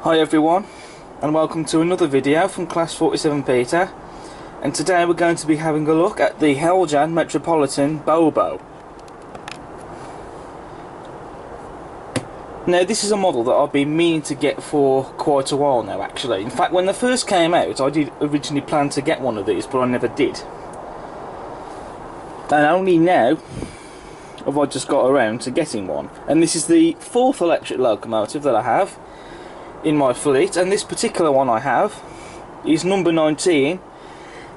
Hi everyone, and welcome to another video from Class 47 Peter, and today we're going to be having a look at the Heljan Metropolitan Bo-Bo. Now this is a model that I've been meaning to get for quite a while now actually. In fact, when they first came out I did originally plan to get one of these, but I never did. And only now have I just got around to getting one. And this is the fourth electric locomotive that I have in my fleet, and this particular one I have is number 19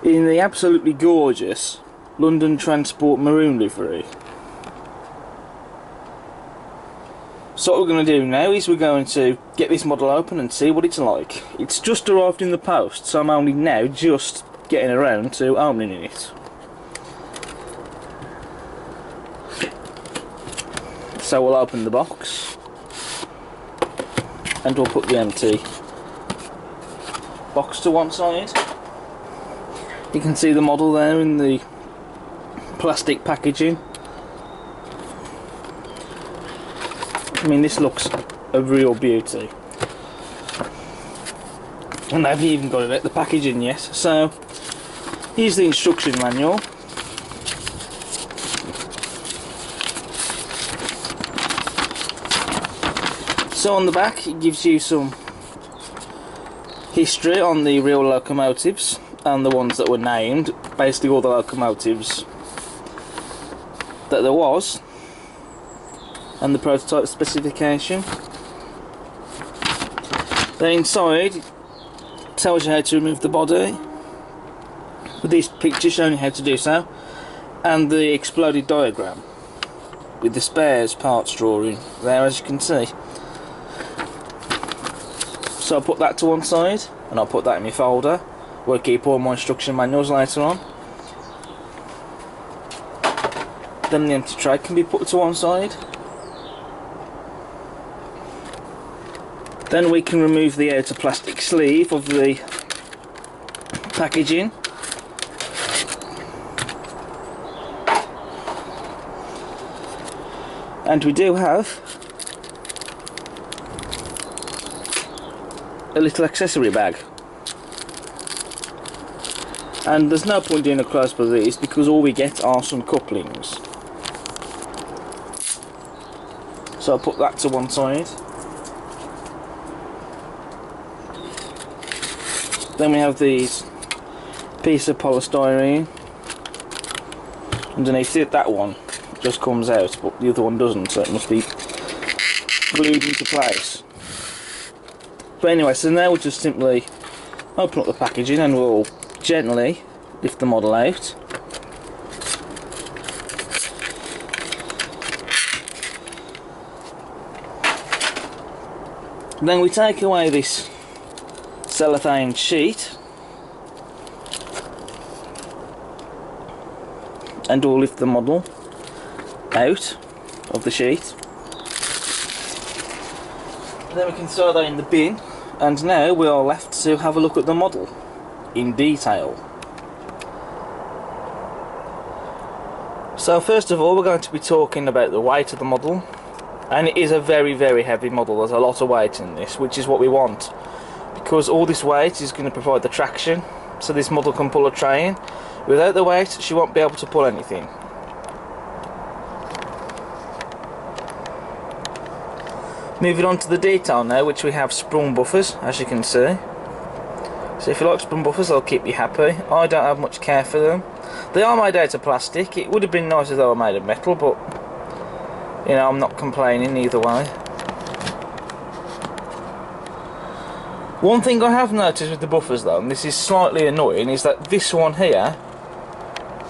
in the absolutely gorgeous London Transport maroon livery. So what we're going to do now is we're going to get this model open and see what it's like. It's just arrived in the post, so I'm only now just getting around to opening it. So we'll open the box and we'll put the empty box to one side. You can see the model there in the plastic packaging. I mean, this looks a real beauty, and I haven't even got it at the packaging yet. So here's the instruction manual. So on the back it gives you some history on the real locomotives and the ones that were named, basically all the locomotives that there was, and the prototype specification. Then inside it tells you how to remove the body, with this picture showing you how to do so, and the exploded diagram with the spares parts drawing there, as you can see. So I'll put that to one side, and I'll put that in my folder where I keep all my instruction manuals later on. Then the empty tray can be put to one side. Then we can remove the outer plastic sleeve of the packaging. And we do have a little accessory bag, and there's no point doing a close-up of these because all we get are some couplings. So I'll put that to one side. Then we have these piece of polystyrene underneath it. That one just comes out, but the other one doesn't, so it must be glued into place. But anyway, so now we'll just simply open up the packaging and we'll gently lift the model out. Then we take away this cellophane sheet and we'll lift the model out of the sheet. Then we can throw that in the bin, and now we are left to have a look at the model in detail. So first of all, we're going to be talking about the weight of the model, and it is a very, very heavy model. There's a lot of weight in this, which is what we want, because all this weight is going to provide the traction, so this model can pull a train. Without the weight, she won't be able to pull anything. Moving on to the detail now, which we have sprung buffers, as you can see. So if you like sprung buffers, they'll keep you happy. I don't have much care for them. They are made out of plastic. It would have been nice if they were made of metal, but you know, I'm not complaining either way. One thing I have noticed with the buffers though, and this is slightly annoying, is that this one here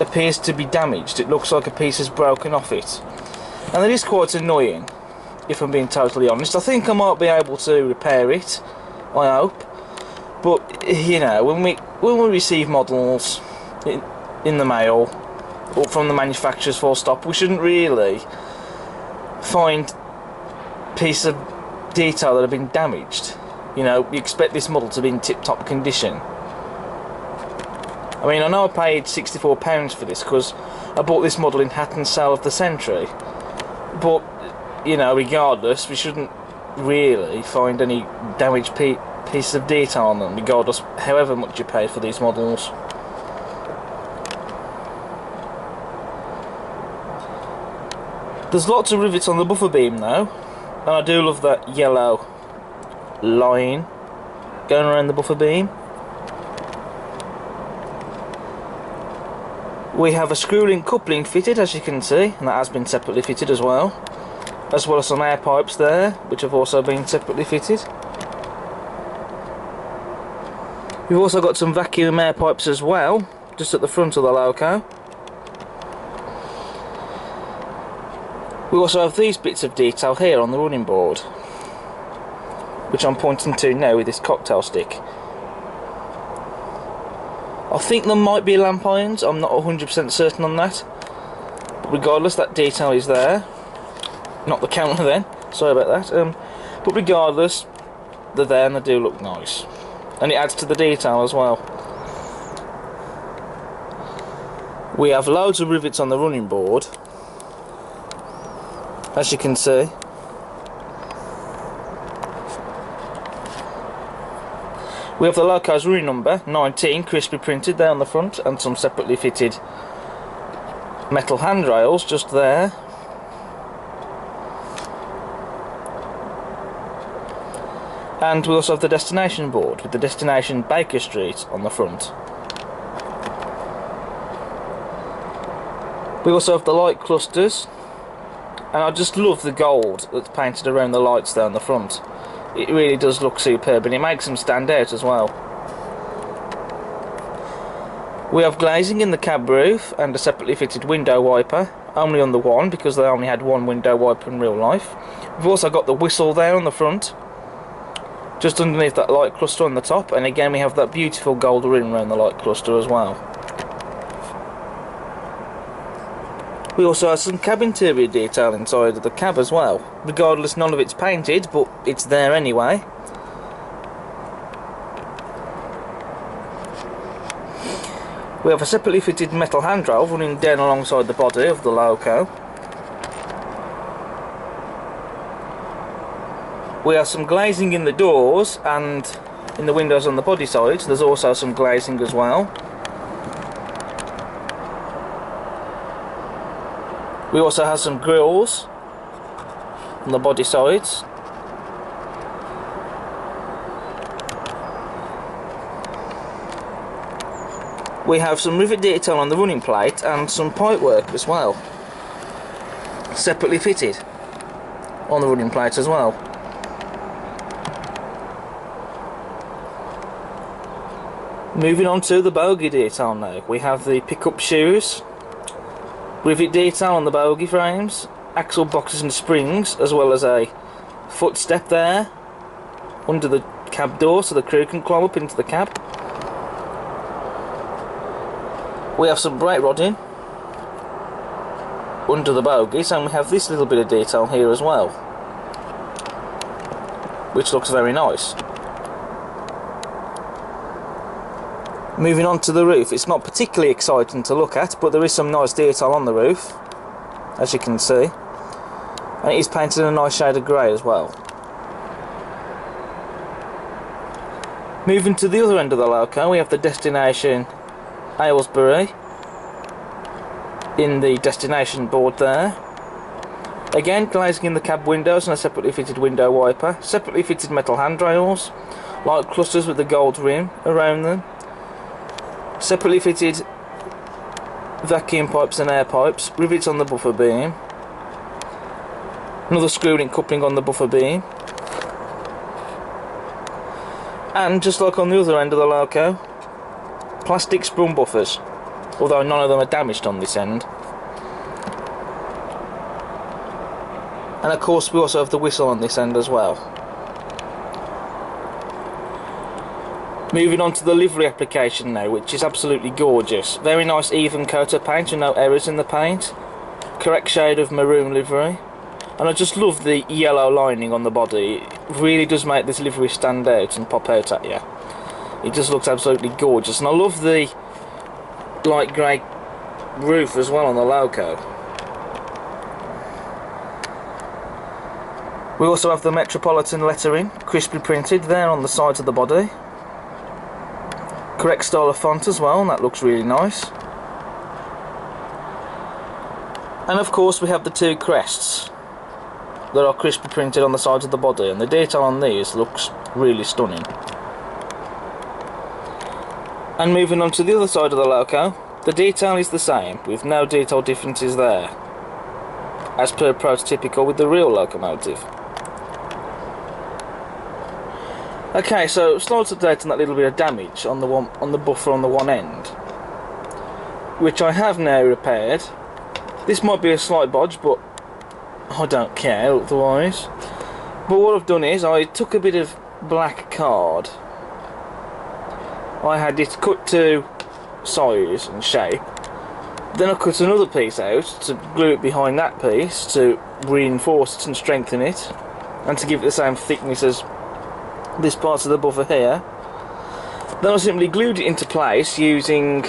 appears to be damaged. It looks like a piece has broken off it, and it is quite annoying, if I'm being totally honest. I think I might be able to repair it, I hope, but you know, when we receive models in the mail or from the manufacturers full stop, we shouldn't really find pieces of detail that have been damaged. You know, you expect this model to be in tip-top condition. I mean, I know I paid £64 for this because I bought this model in Hatton's Sale of the Century, but you know, regardless, we shouldn't really find any damaged pieces of detail on them, regardless however much you pay for these models. There's lots of rivets on the buffer beam though, and I do love that yellow line going around the buffer beam. We have a screw-link coupling fitted, as you can see, and that has been separately fitted as well as some air pipes there, which have also been separately fitted. We've also got some vacuum air pipes as well, just at the front of the loco. We also have these bits of detail here on the running board, which I'm pointing to now with this cocktail stick. I think there might be lamp irons, I'm not 100% certain on that. But regardless, that detail is there. Not the counter then, sorry about that. But regardless, they're there and they do look nice. And it adds to the detail as well. We have loads of rivets on the running board, as you can see. We have the loco's running number, 19, crisply printed there on the front, and some separately fitted metal handrails just there. And we also have the destination board with the destination Baker Street on the front. We also have the light clusters, and I just love the gold that's painted around the lights there on the front. It really does look superb, and it makes them stand out as well. We have glazing in the cab roof and a separately fitted window wiper, only on the one because they only had one window wiper in real life. We've also got the whistle there on the front, just underneath that light cluster on the top, and again we have that beautiful gold ring around the light cluster as well. We also have some cab interior detail inside of the cab as well. Regardless, none of it's painted, but it's there anyway. We have a separately fitted metal handrail running down alongside the body of the loco. We have some glazing in the doors and in the windows on the body side. There's also some glazing as well. We also have some grills on the body sides. We have some rivet detail on the running plate and some pipe work as well, separately fitted on the running plate as well. Moving on to the bogie detail now. We have the pickup shoes, rivet detail on the bogie frames, axle boxes and springs, as well as a footstep there under the cab door so the crew can climb up into the cab. We have some brake rodding under the bogies, and we have this little bit of detail here as well, which looks very nice. Moving on to the roof, it's not particularly exciting to look at, but there is some nice detail on the roof, as you can see, and it is painted in a nice shade of grey as well. Moving to the other end of the loco, we have the destination Aylesbury in the destination board there. Again, glazing in the cab windows and a separately fitted window wiper, separately fitted metal handrails, light clusters with the gold rim around them, separately fitted vacuum pipes and air pipes, rivets on the buffer beam, another screw-link coupling on the buffer beam, and just like on the other end of the loco, plastic sprung buffers, although none of them are damaged on this end. And of course we also have the whistle on this end as well. Moving on to the livery application now, which is absolutely gorgeous. Very nice even coat of paint and no errors in the paint. Correct shade of maroon livery. And I just love the yellow lining on the body. It really does make this livery stand out and pop out at you. It just looks absolutely gorgeous. And I love the light grey roof as well on the loco. We also have the Metropolitan lettering, crisply printed there on the sides of the body. Correct style of font as well, and that looks really nice. And of course we have the two crests that are crisply printed on the sides of the body, and the detail on these looks really stunning. And moving on to the other side of the loco, the detail is the same, with no detail differences there, as per prototypical with the real locomotive. Okay, so slight update on that little bit of damage on the buffer on the one end, which I have now repaired. This might be a slight bodge, but I don't care otherwise. But what I've done is I took a bit of black card. I had it cut to size and shape. Then I cut another piece out to glue it behind that piece to reinforce it and strengthen it, and to give it the same thickness as this part of the buffer here. Then I simply glued it into place using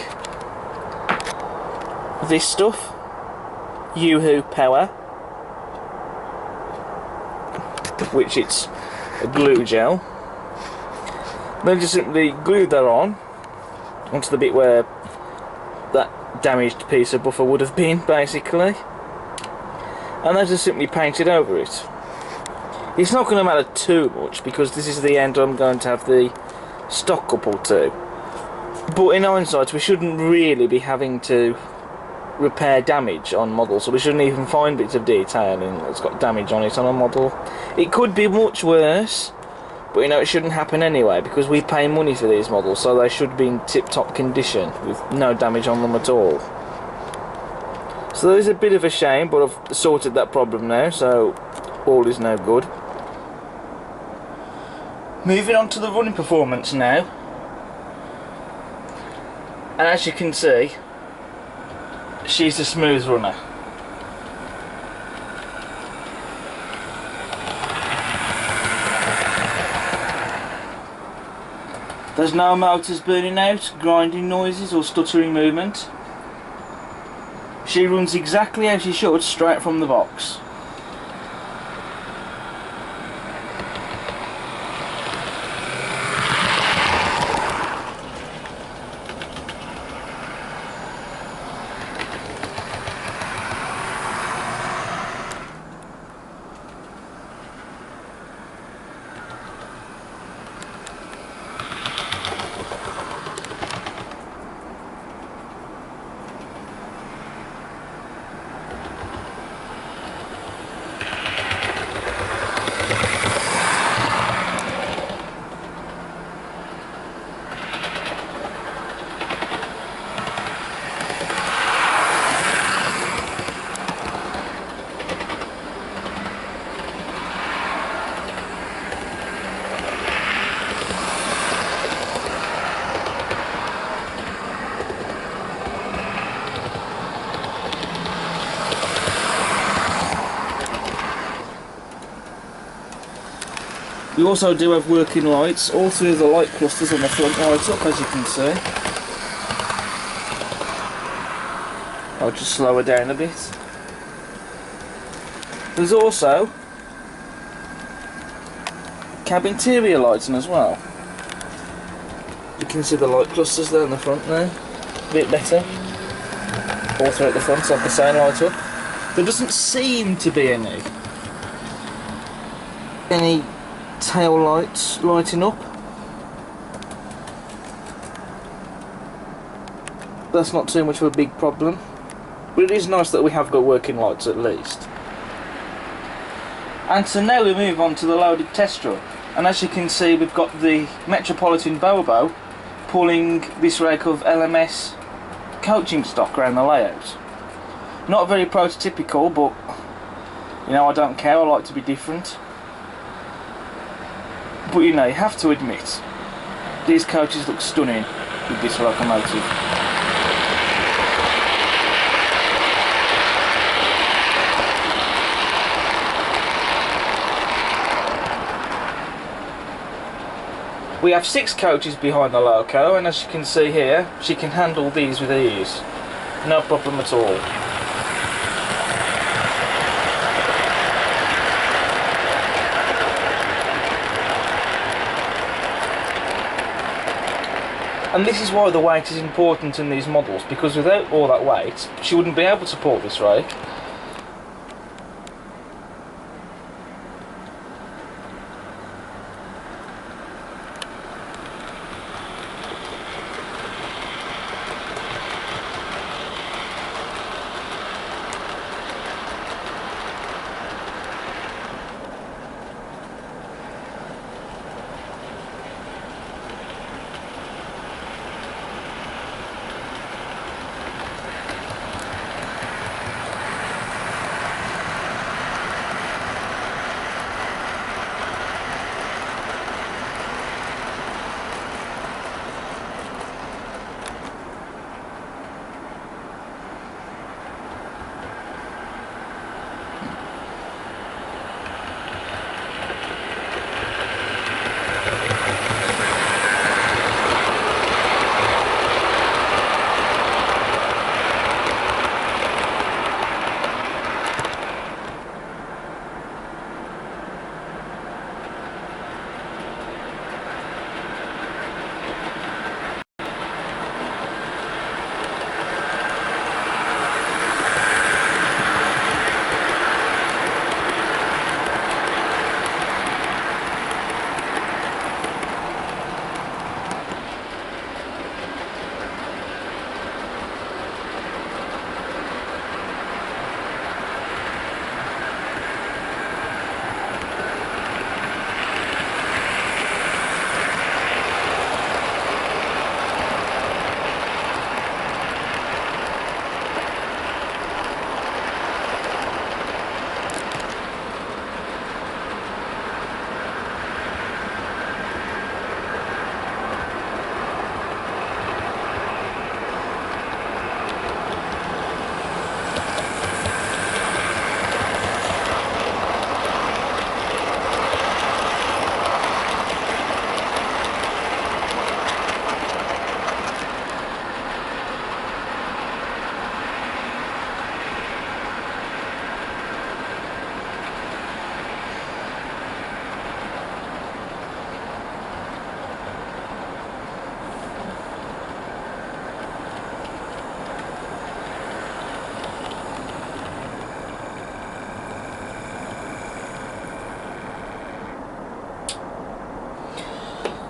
this stuff, Yoo-Hoo Power, which it's a glue gel. Then just simply glued that on onto the bit where that damaged piece of buffer would have been, basically, and then just simply painted over it. It's not going to matter too much because this is the end I'm going to have the stock coupled to, but in hindsight we shouldn't really be having to repair damage on models, so we shouldn't even find bits of detailing that's got damage on it on a model. It could be much worse, but you know, it shouldn't happen anyway because we pay money for these models, so they should be in tip-top condition with no damage on them at all. So there is a bit of a shame, but I've sorted that problem now, so all is now good. Moving on to the running performance now, and as you can see, she's a smooth runner. There's no motors burning out, grinding noises or stuttering movement. She runs exactly as she should, straight from the box. We also do have working lights. All three of the light clusters on the front light up, as you can see. I'll just slow her down a bit. There's also cab interior lighting as well. You can see the light clusters there in the front now. A bit better. All throughout the front, like the same light up. There doesn't seem to be any tail lights lighting up. That's not too much of a big problem, but it is nice that we have got working lights at least. And so now we move on to the loaded test truck, and as you can see we've got the Metropolitan Bo-Bo pulling this rake of LMS coaching stock around the layout. Not very prototypical, but you know, I don't care, I like to be different. But you know, you have to admit, these coaches look stunning with this locomotive. We have 6 coaches behind the loco, and as you can see here, she can handle these with ease. No problem at all. And this is why the weight is important in these models, because without all that weight, she wouldn't be able to pull this rake.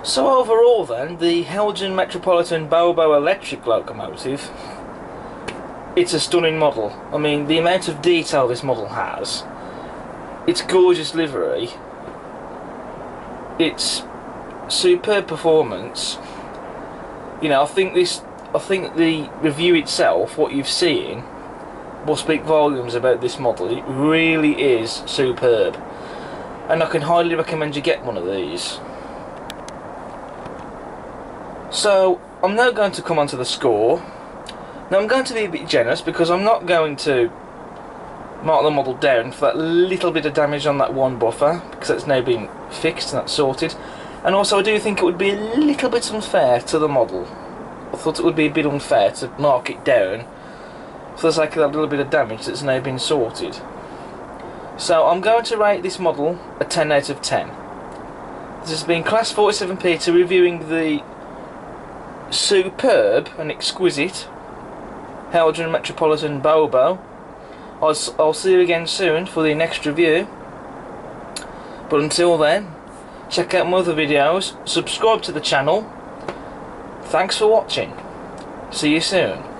So overall then, the Heljan Metropolitan Bo-Bo Electric locomotive, it's a stunning model. I mean, the amount of detail this model has, its gorgeous livery, its superb performance. You know, I think the review itself, what you've seen, will speak volumes about this model. It really is superb, and I can highly recommend you get one of these. So I'm now going to come on to the score. Now I'm going to be a bit generous, because I'm not going to mark the model down for that little bit of damage on that one buffer, because that's now been fixed and that's sorted. And also I do think it would be a little bit unfair to the model. I thought it would be a bit unfair to mark it down for the sake of that little bit of damage that's now been sorted. So I'm going to rate this model a 10 out of 10. This has been Class 47 Peter reviewing the superb and exquisite Heljan Metropolitan Bo-Bo. I'll see you again soon for the next review, but until then, check out my other videos, subscribe to the channel. Thanks for watching. See you soon.